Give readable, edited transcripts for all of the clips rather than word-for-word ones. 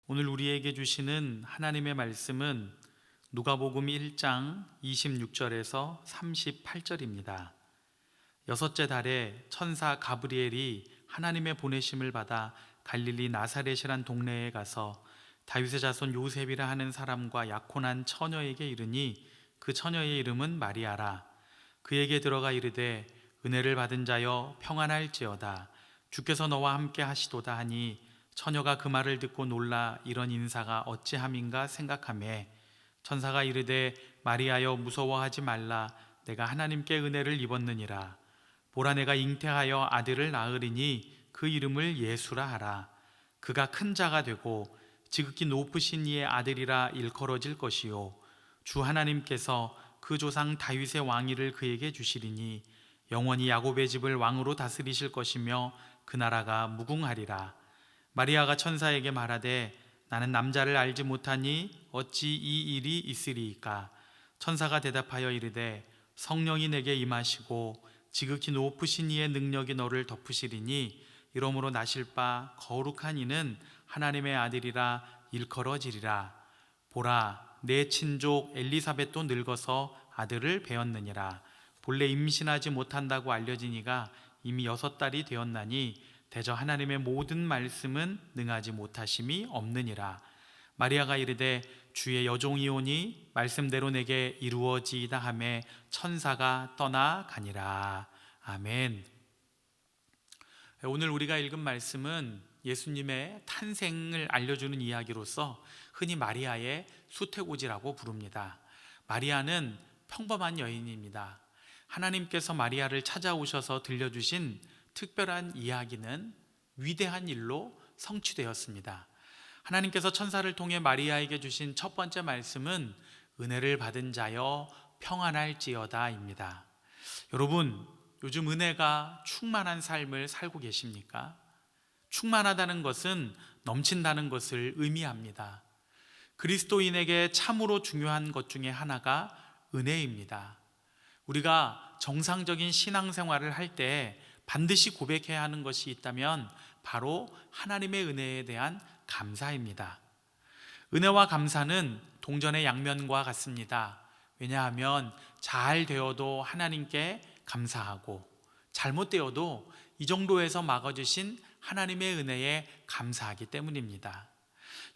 오늘 우리에게 주시는 하나님의 말씀은 누가복음 1장 26절에서 38절입니다. 여섯째 달에 천사 가브리엘이 하나님의 보내심을 받아 갈릴리 나사렛이란 동네에 가서 다윗의 자손 요셉이라 하는 사람과 약혼한 처녀에게 이르니 그 처녀의 이름은 마리아라. 그에게 들어가 이르되 은혜를 받은 자여 평안할지어다. 주께서 너와 함께 하시도다 하니 처녀가 그 말을 듣고 놀라 이런 인사가 어찌함인가 생각하매 천사가 이르되 마리아여 무서워하지 말라. 내가 하나님께 은혜를 입었느니라. 보라 내가 잉태하여 아들을 낳으리니 그 이름을 예수라 하라. 그가 큰 자가 되고 지극히 높으신 이의 아들이라 일컬어질 것이요 주 하나님께서 그 조상 다윗의 왕위를 그에게 주시리니 영원히 야곱의 집을 왕으로 다스리실 것이며 그 나라가 무궁하리라. 마리아가 천사에게 말하되 나는 남자를 알지 못하니 어찌 이 일이 있으리이까. 천사가 대답하여 이르되 성령이 내게 임하시고 지극히 높으신 이의 능력이 너를 덮으시리니 이러므로 나실 바 거룩한 이는 하나님의 아들이라 일컬어지리라. 보라 내 친족 엘리사벳도 늙어서 아들을 배었느니라. 본래 임신하지 못한다고 알려진 이가 이미 6달이 되었나니 대저 하나님의 모든 말씀은 능하지 못하심이 없느니라. 마리아가 이르되 주의 여종이오니 말씀대로 내게 이루어지이다 하매 천사가 떠나가니라. 아멘. 오늘 우리가 읽은 말씀은 예수님의 탄생을 알려주는 이야기로서 흔히 마리아의 수태고지라고 부릅니다. 마리아는 평범한 여인입니다. 하나님께서 마리아를 찾아오셔서 들려주신 특별한 이야기는 위대한 일로 성취되었습니다. 하나님께서 천사를 통해 마리아에게 주신 첫 번째 말씀은 은혜를 받은 자여 평안할지어다입니다. 여러분, 요즘 은혜가 충만한 삶을 살고 계십니까? 충만하다는 것은 넘친다는 것을 의미합니다. 그리스도인에게 참으로 중요한 것 중에 하나가 은혜입니다. 우리가 정상적인 신앙생활을 할 때 반드시 고백해야 하는 것이 있다면 바로 하나님의 은혜에 대한 감사입니다. 은혜와 감사는 동전의 양면과 같습니다. 왜냐하면 잘 되어도 하나님께 감사하고 잘못되어도 이 정도에서 막아주신 하나님의 은혜에 감사하기 때문입니다.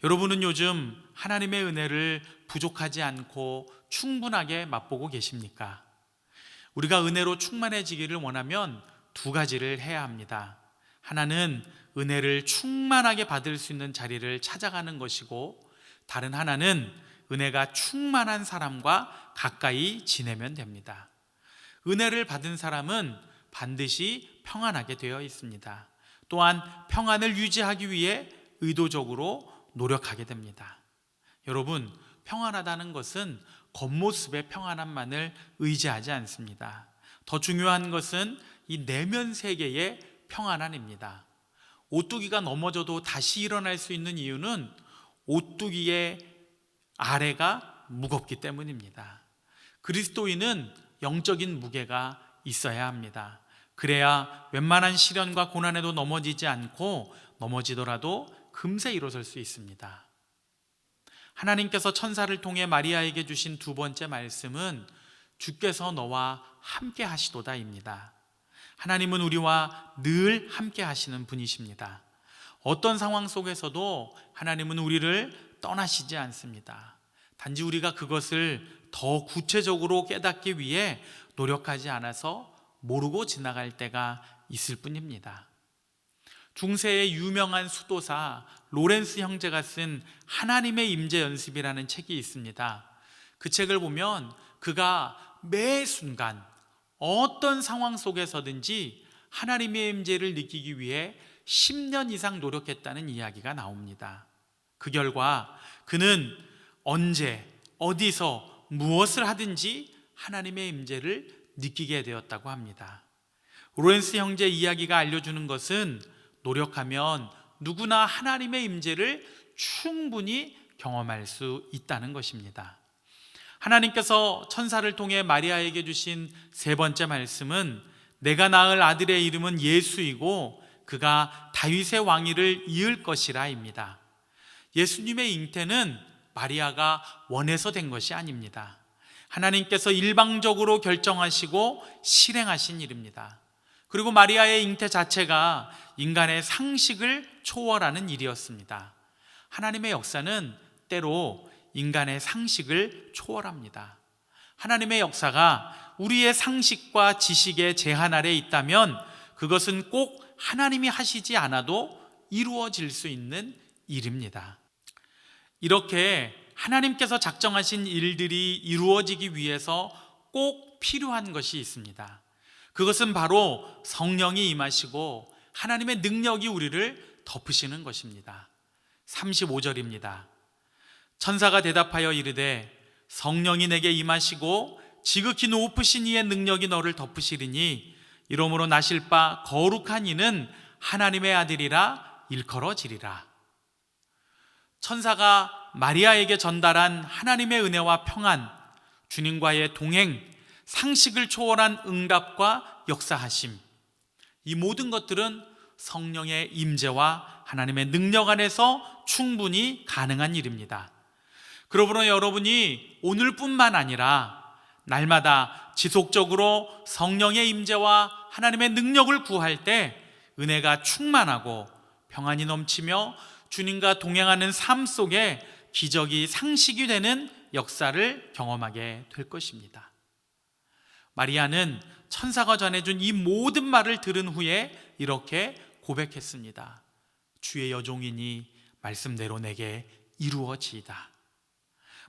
여러분은 요즘 하나님의 은혜를 부족하지 않고 충분하게 맛보고 계십니까? 우리가 은혜로 충만해지기를 원하면 두 가지를 해야 합니다. 하나는 은혜를 충만하게 받을 수 있는 자리를 찾아가는 것이고, 다른 하나는 은혜가 충만한 사람과 가까이 지내면 됩니다. 은혜를 받은 사람은 반드시 평안하게 되어 있습니다. 또한 평안을 유지하기 위해 의도적으로 노력하게 됩니다. 여러분, 평안하다는 것은 겉모습의 평안함만을 의지하지 않습니다. 더 중요한 것은 이 내면 세계의 평안함입니다. 오뚜기가 넘어져도 다시 일어날 수 있는 이유는 오뚜기의 아래가 무겁기 때문입니다. 그리스도인은 영적인 무게가 있어야 합니다. 그래야 웬만한 시련과 고난에도 넘어지지 않고 넘어지더라도 금세 일어설 수 있습니다. 하나님께서 천사를 통해 마리아에게 주신 두 번째 말씀은 주께서 너와 함께 하시도다입니다. 하나님은 우리와 늘 함께 하시는 분이십니다. 어떤 상황 속에서도 하나님은 우리를 떠나시지 않습니다. 단지 우리가 그것을 더 구체적으로 깨닫기 위해 노력하지 않아서 모르고 지나갈 때가 있을 뿐입니다. 중세의 유명한 수도사 로렌스 형제가 쓴 하나님의 임재 연습이라는 책이 있습니다. 그 책을 보면 그가 매 순간 어떤 상황 속에서든지 하나님의 임재를 느끼기 위해 10년 이상 노력했다는 이야기가 나옵니다. 그 결과 그는 언제 어디서 무엇을 하든지 하나님의 임재를 느끼게 되었다고 합니다. 로렌스 형제 이야기가 알려주는 것은 노력하면 누구나 하나님의 임재를 충분히 경험할 수 있다는 것입니다. 하나님께서 천사를 통해 마리아에게 주신 세 번째 말씀은 내가 낳을 아들의 이름은 예수이고 그가 다윗의 왕위를 이을 것이라입니다. 예수님의 잉태는 마리아가 원해서 된 것이 아닙니다. 하나님께서 일방적으로 결정하시고 실행하신 일입니다. 그리고 마리아의 잉태 자체가 인간의 상식을 초월하는 일이었습니다. 하나님의 역사는 때로 인간의 상식을 초월합니다. 하나님의 역사가 우리의 상식과 지식의 제한 아래 있다면 그것은 꼭 하나님이 하시지 않아도 이루어질 수 있는 일입니다. 이렇게 하나님께서 작정하신 일들이 이루어지기 위해서 꼭 필요한 것이 있습니다. 그것은 바로 성령이 임하시고 하나님의 능력이 우리를 덮으시는 것입니다. 35절입니다. 천사가 대답하여 이르되 성령이 내게 임하시고 지극히 높으신 이의 능력이 너를 덮으시리니 이러므로 나실 바 거룩한 이는 하나님의 아들이라 일컬어지리라. 천사가 마리아에게 전달한 하나님의 은혜와 평안, 주님과의 동행, 상식을 초월한 응답과 역사하심, 이 모든 것들은 성령의 임재와 하나님의 능력 안에서 충분히 가능한 일입니다. 그러므로 여러분이 오늘뿐만 아니라 날마다 지속적으로 성령의 임재와 하나님의 능력을 구할 때 은혜가 충만하고 평안이 넘치며 주님과 동행하는 삶 속에 기적이 상식이 되는 역사를 경험하게 될 것입니다. 마리아는 천사가 전해준 이 모든 말을 들은 후에 이렇게 고백했습니다. 주의 여종이니 말씀대로 내게 이루어지이다.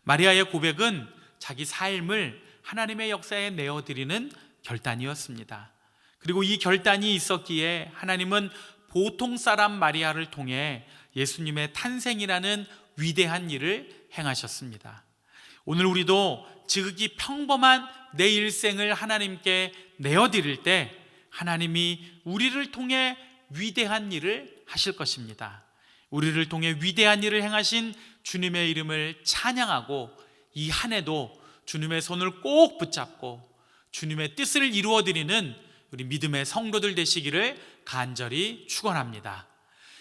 마리아의 고백은 자기 삶을 하나님의 역사에 내어드리는 결단이었습니다. 그리고 이 결단이 있었기에 하나님은 보통 사람 마리아를 통해 예수님의 탄생이라는 위대한 일을 행하셨습니다. 오늘 우리도 지극히 평범한 내 일생을 하나님께 내어드릴 때 하나님이 우리를 통해 위대한 일을 하실 것입니다. 우리를 통해 위대한 일을 행하신 주님의 이름을 찬양하고 이 한 해도 주님의 손을 꼭 붙잡고 주님의 뜻을 이루어드리는 우리 믿음의 성도들 되시기를 간절히 축원합니다.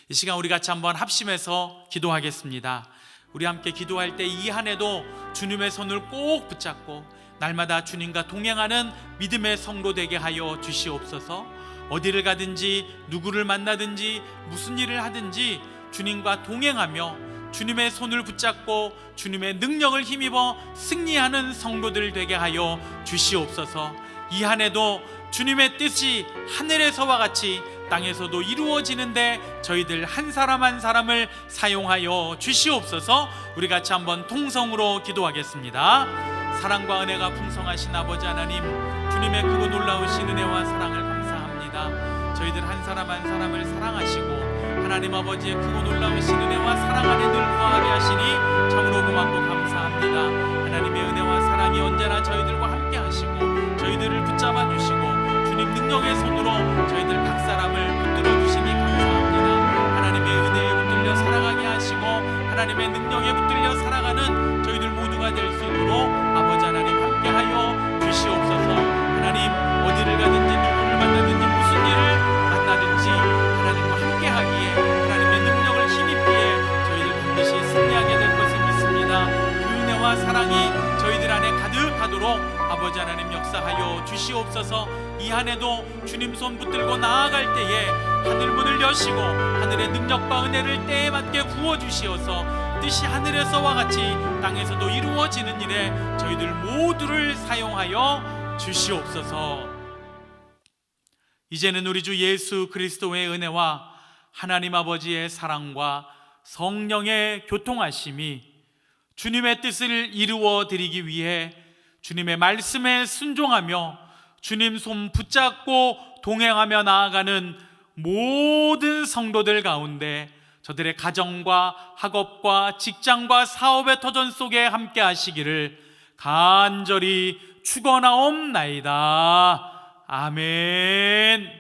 이 시간 우리 같이 한번 합심해서 기도하겠습니다. 우리 함께 기도할 때 이 한 해도 주님의 손을 꼭 붙잡고 날마다 주님과 동행하는 믿음의 성도 되게 하여 주시옵소서. 어디를 가든지 누구를 만나든지 무슨 일을 하든지 주님과 동행하며 주님의 손을 붙잡고 주님의 능력을 힘입어 승리하는 성도들 되게 하여 주시옵소서. 이 한 해도 주님의 뜻이 하늘에서와 같이 땅에서도 이루어지는데 저희들 한 사람 한 사람을 사용하여 주시옵소서. 우리 같이 한번 통성으로 기도하겠습니다. 사랑과 은혜가 풍성하신 아버지 하나님, 주님의 크고 놀라우신 은혜와 사랑을 감사합니다. 저희들 한 사람 한 사람을 사랑하시고 하나님 아버지의 크고 놀라우신 은혜와 사랑 안에 늘 거하게 하시니 참으로 고맙고 감사합니다. 하나님의 은혜와 사랑이 언제나 저희들과 함께 하시고 저희들을 붙잡아 주시고 주님 능력의 손으로 저희들 각 사람을 붙들어 주시니 감사합니다. 하나님의 은혜에 붙들려 살아가게 하시고 하나님의 능력에 붙들려 살아가는 저희들 모두가 될 수 있도록 아버지 하나님 함께하여 주시옵소서. 하나님 어디를 가든지 누구를 만나든지 무슨 일을 만나든지 하나님과 함께하기에 하나님의 능력을 힘입기에 저희들 반드시 승리하게 될 것을 믿습니다. 그 은혜와 사랑이 저희들 안에 가득하도록 아버지 하나님 역사하여 주시옵소서. 이 한 해도 주님 손 붙들고 나아갈 때에 하늘문을 여시고 하늘의 능력과 은혜를 때에 맞게 부어주시어서 뜻이 하늘에서와 같이 땅에서도 이루어지는 일에 저희들 모두를 사용하여 주시옵소서. 이제는 우리 주 예수 그리스도의 은혜와 하나님 아버지의 사랑과 성령의 교통하심이 주님의 뜻을 이루어 드리기 위해 주님의 말씀에 순종하며 주님 손 붙잡고 동행하며 나아가는 모든 성도들 가운데 저들의 가정과 학업과 직장과 사업의 터전 속에 함께 하시기를 간절히 축원하옵나이다. 아멘.